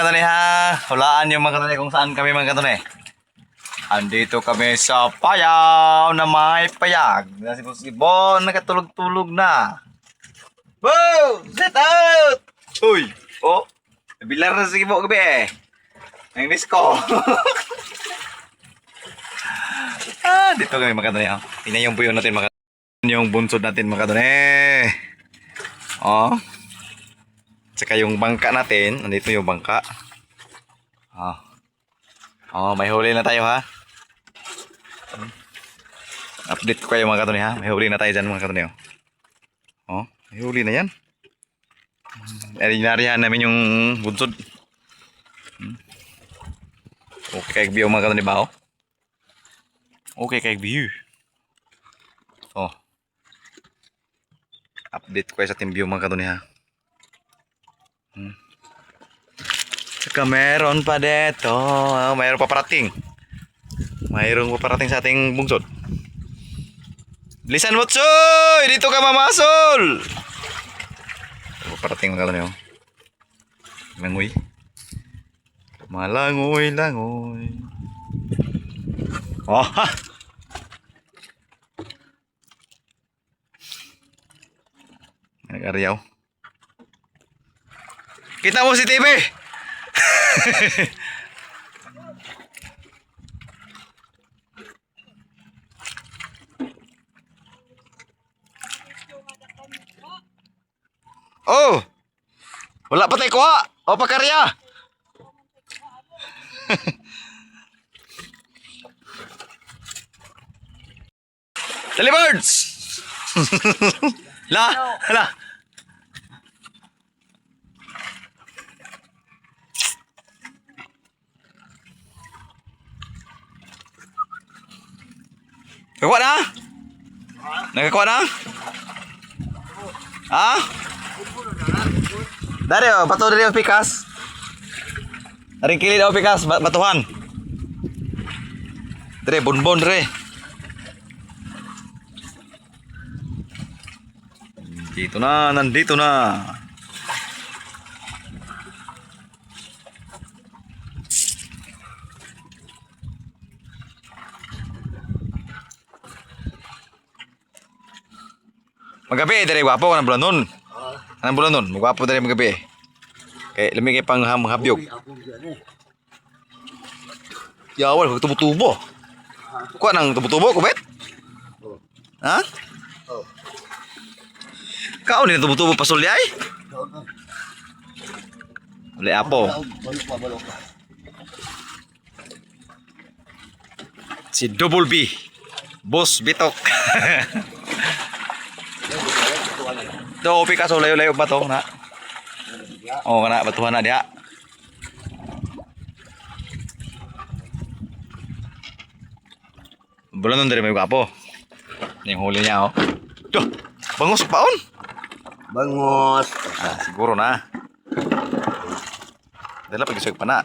kadali ha. Hulaan yung mga kadali kung saan kami mga kadali. Andito kami sa payaw na may payag. Si Bon nakatulog-tulog na. Wow! Set out! Uy! Oh! Nabilar na si Bo gabi eh. Ang miss ko. Dito kami mga kadali ha. Tingnan yung buyo natin mga kadali. Yung bunsod natin mga kadali. Oh. Tsaka yung bangka natin, nandito yung bangka. May huli na tayo ha. Update ko kayo mga katuni ha. May huli na tayo dyan mga katuni. May huli na yan. Narihan namin yung bunsod. Okay kayo view mga katuni ba? Okay kayo view. Update ko kayo sa team view mga katuni ha. Saka meron pa dito. Mayroon pa parating. Mayroon pa parating sa ating bungsod. Bilisan mo, Tsoy! Dito ka mamasol! Parating mga kalon yun. Langoy. Malangoy, langoy. Ha! Nag-aryaw. Kita mo si TV! Oh! Wala pa tayo kuha! O pakarya! Delibirds! Hala! Nakakuha na? Nakakuha na? Ha? Dari bato dari pikas. Dari kilid o pikas, batuhan. Dari bonbon dari. Nandito na. Magabi dari gwapo kanang bulan nun. Anong bulan nun? Magwapo dari magabi. Kaya lamig kayo pang habyog. Yawal, tubo-tubo. Kuha nang tubo-tubo, kubet? Ha? Kau ni tubo-tubo pasul di ay? Uli apo. Si Double B. Boss Bitok. Ito, pikas o layo-layo ba ito? Kana, batuhan na diha. Bulan nun dari may kapo. Yung huli niya, Duh, bangus paon? Bangos. Siguro na. Dala pag-isag pa na.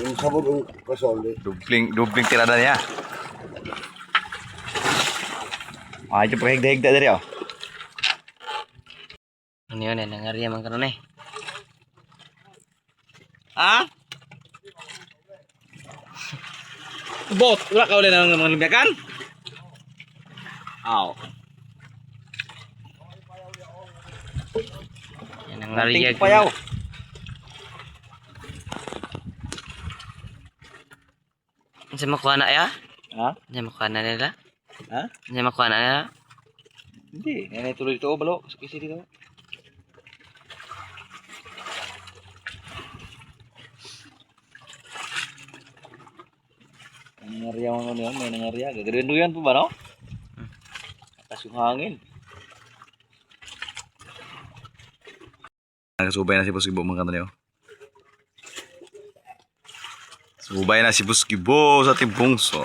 Ang sabon ang kasole. Dubling tirada niya. Ito pa higda-higda dari, Ano yun, nangarya man karon eh. Ha? Bot, wala ka ulit ng mga lumyakan? Yan nangarya. Payaw. Ano sa makuha na ya? Ha? Ano sa makuha na nila? Ha? Ano sa makuha na nila? Hindi, yan tuloy dito, balo. Kasi dito. Nangarya mo yun, may nangarya. Gagawin doon yan po ba, no? Atas yung hangin. Nakasubay na si Boss Gibo mga kanto niyo. Subay na si Boss Gibo sa ating bungso.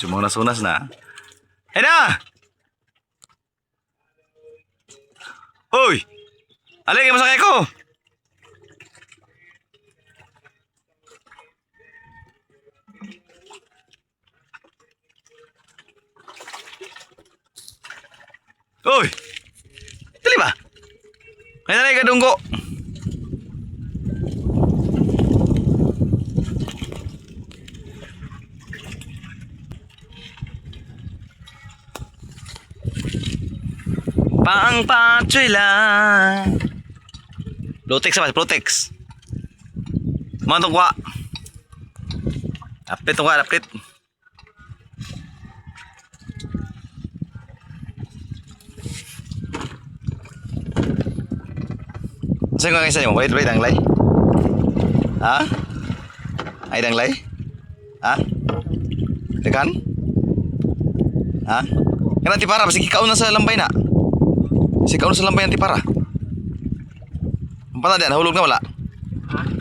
Sumang nasunas na. Hey na! Hoy! Alay kayo masakay ko! Hoy! Dali ba? Kaya na kadunggo. Pang patsyla. Protex apa? Protex. Mana tong kuha? Update tong kuha, update. Saan ko kasi mo? Wait, ang lay. Ha? Ay dang lay? Ha? Tekan? Ha? Kana tipara basi ikaw na sa lambay na. Si ikaw na sa lambay ang tipara. Ang pala diyan, nahulog na wala.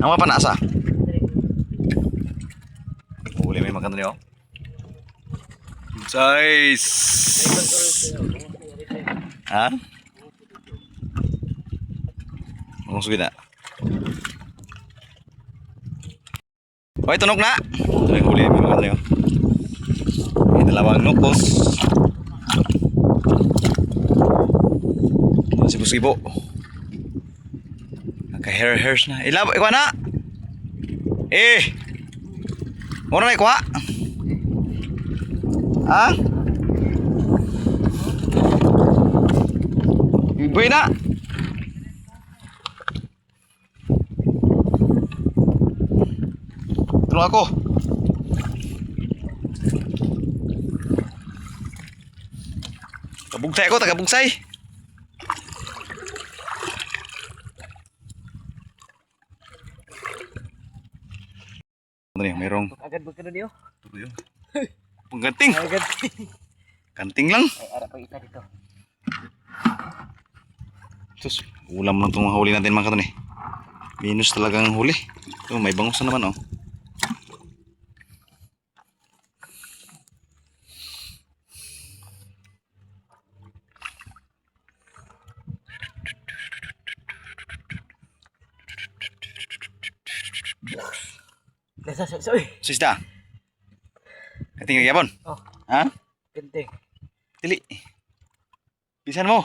Ang mga panasa. Huli may maganda niyo. Size. Ha? Ang sugid na. Hoy, tunog na. Ay, huli may maganda niyo. May dalawang nukos. Sibo-sibo. Naka-hairs na. Ilab, ikaw na. Muna na ikuha. Ha? Iboy na. Tulong ako. Kabugsay ako, taga-bugsay. Ano nih, merong. Agad ba ka niyo? Tuloy yun. Pengganting. Agad. Ganting lang. Ay, ara pang isa dito. Sus, ulam lang itong mga huli natin mga katon eh. Minus talagang huli. Ito, may bangus na naman oh. Sorry. Sisda. Ganting kaya bon? Oh, Ha? genting. Tili. Bisan mo.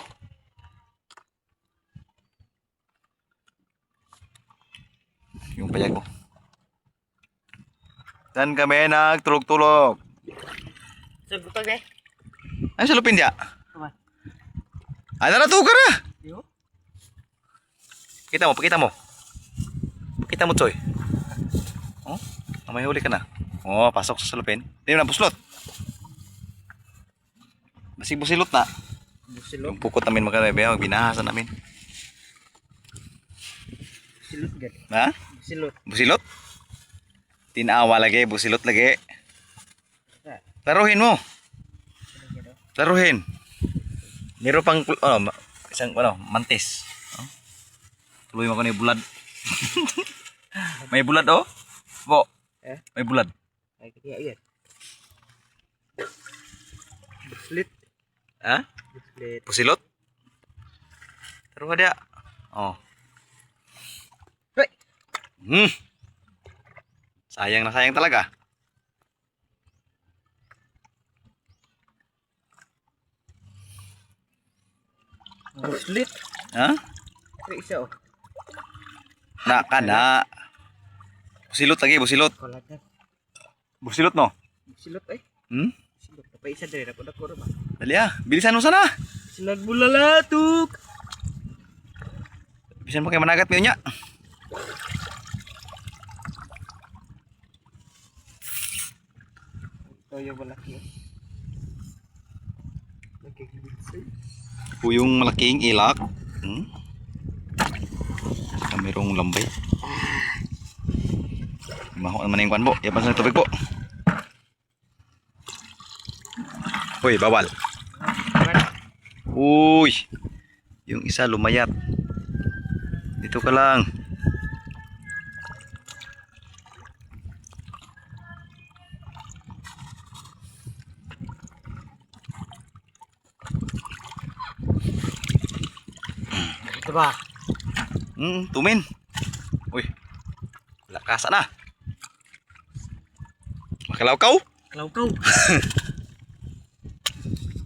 Yung payag ko. Dan kami nagtulog-tulog. Sa butang eh. Ano sa lupin dia? Kuman. Ano na to ka na? Yo. Kita mo, pakita mo. Pakita mo, Choy. Oh, may huli ka na. Oh, pasok sa salupin. Hindi mo na buslot. Masig busilot na. Busilot. Yung pukot namin magkanabi, binahasan namin. Busilot gad. Ha? Busilot. Busilot? Tinawa lagi, busilot lagi. Laruhin mo. Laruhin. Meron pang isang mantis. Oh. Tuloy mo ko ni bulad. May bulad oh. Po. May bulad. Ay kaya yan. Busilot. Ha? Busilot. Busilot? Taruh dia. Oh. Hey. Sayang na sayang talaga. Busilot. Ha? Ay isa oh. Na kana. Busilot lagi, busilot. Kolatan. Busilot no. Busilot ay. Busilot. Pa isa diri na ko ba. Dali ah, bilisan mo sana. Silag bulalatuk. Bilisan mo kay managat mi nya. Toyo malaki. Nagkikibitsay. Puyong malaking ilak. Merong lambay. Maho naman yung kwan po. Yapan sa tubig po. Uy, bawal. Uy. Yung isa lumayat. Dito ka lang. Ito ba? Tumin. Uy. Lakasa na. Makalawkaw. Kalawkaw.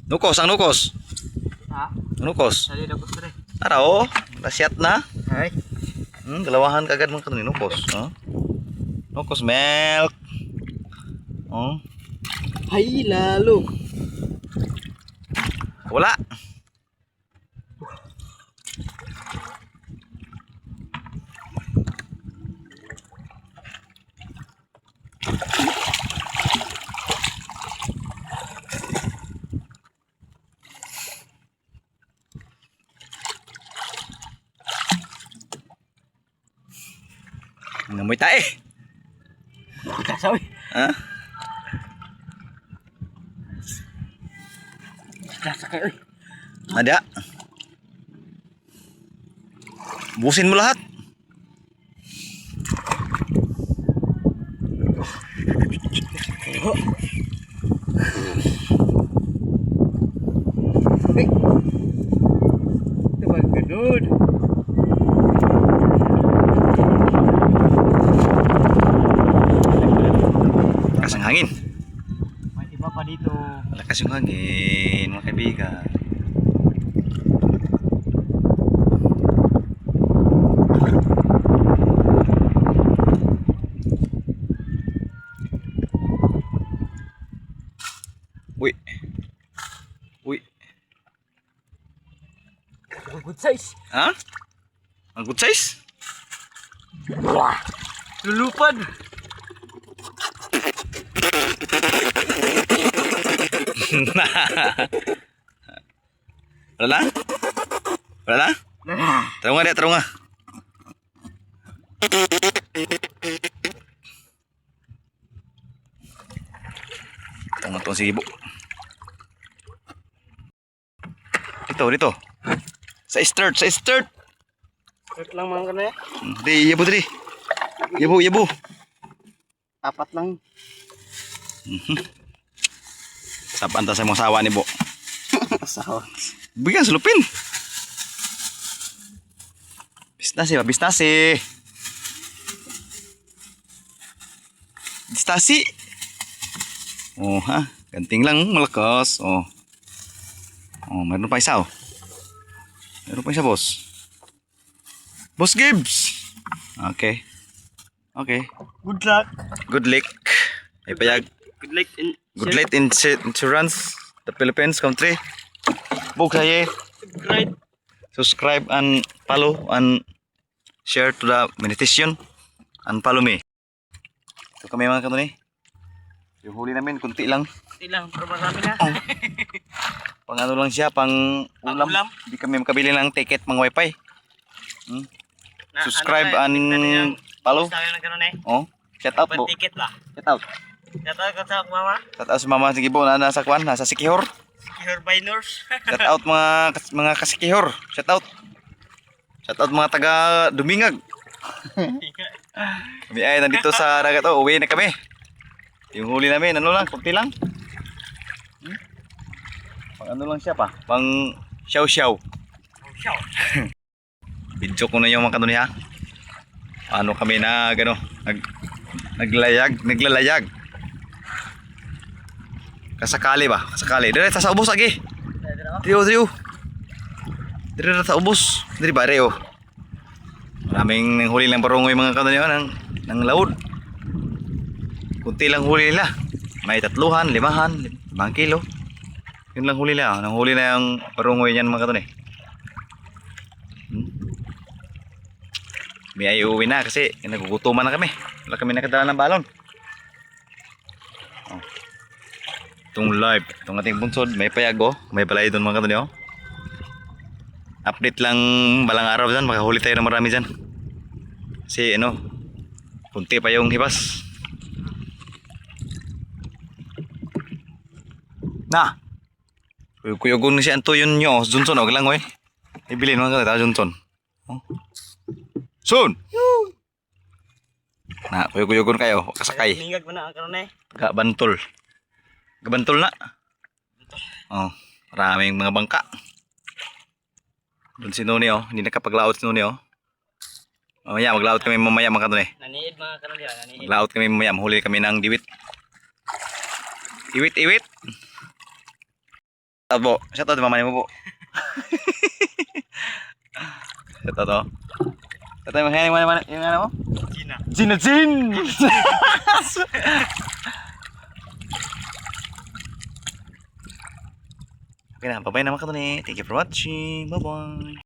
Nukos, ang nukos. Ha? Nukos. Dali na ko sir. Ara oh, nasyat na. Ay. Dalawahan kagad mga kanina nukos. Nukos milk. Oh. Ay lalo. Wala. Amoy tae. Kasawi. Ha? Sakay oy. Ada. Busin mo lahat. Ito ba ganun? Lakas ang hangin. May iba pa dito. Malakas yung hangin, mga kaibigan. Uy. Uy. Good size. Ha? Ang good size? Lulupad. Wala na? Wala na? Tara nga, tara nga. Ito nga itong sibo. Dito. Sa start. Start lang mga kanay. Di, yabo diri. Yabo. Apat lang. Sapanta sa mga sawa ni Bo. Asawa. Bigyan sulupin. Bistasi. Bistasi. Oh ha, ganting lang malakas. Oh, meron pa isa oh. Meron pa isa boss. Boss Gibbs. Okay. Good luck. Good luck. Ay payag. Good luck. Good luck in insurance. The Philippines country. Bukay. Right. Subscribe and follow and share to the meditation and follow me. Ito kami mga kanto ni. Yung huli namin, kunti lang. Ilang pero marami na. Pang ano lang siya, pang ulam. Pang-ulam. Hindi kami makabili ng ticket, mga wifi. Subscribe and follow. Sabi ng ganun eh. Oh, shout out po. Ticket ba? Shout out. Shout out ka sa mama. Shout out sa mama sige po na nasa kwan, nasa Sikihor. Your biners. Shout out mga kasikihor. Shout out. Shout out mga taga Dumingag. Kami ay nandito sa dagat oh, uwi na kami. Yung huli namin, ano lang, kunti lang. Pang ano lang siya pa, pang siyaw-siyaw. Video ko na yung mga kanto niya. Ano kami na gano, naglalayag. Kasakali ba? Kasakali. Dire sa ubos lagi. Drio. Dire sa ubos. Dire ba reo? Maraming huli lang barungoy mga kanto niya ng laod. Kunti lang huli nila. May 3, 5, 5 kilo. Yun lang huli nila. Nang huli na yung barungoy niyan mga kanto ni. May ay uwi na kasi nagugutuman na kami. Wala kami nakadala ng balon. Oh. Itong live, itong ating bunsod, may payago, may balay doon mga kanto niyo. Update lang balang araw dyan, makahuli tayo ng marami dyan. Kasi ano, kunti pa yung hibas. Na! Kuyugon na siya ang tuyon nyo, Johnson, huwag lang oy. Ibilin mga kanto, Johnson. Oh. Son! Na, kuyugon kayo, kasakay. Mingag mo na ang karon eh. Gabantol na. Oh, maraming mga bangka. Doon si Nuni oh, hindi nakapaglaot si Nuni oh. Mamaya, maglaot kami mamaya mga kanto eh. Naniid mga karon yan, naniid. Maglaot kami mamaya, mahuli kami ng diwit. Iwit. Abo, shout out mamaya mo po. Shout out oh. Shout out yung ano mo? Gina. Jin! Okay na, bye-bye naman kanto eh. Thank you for watching. Bye-bye.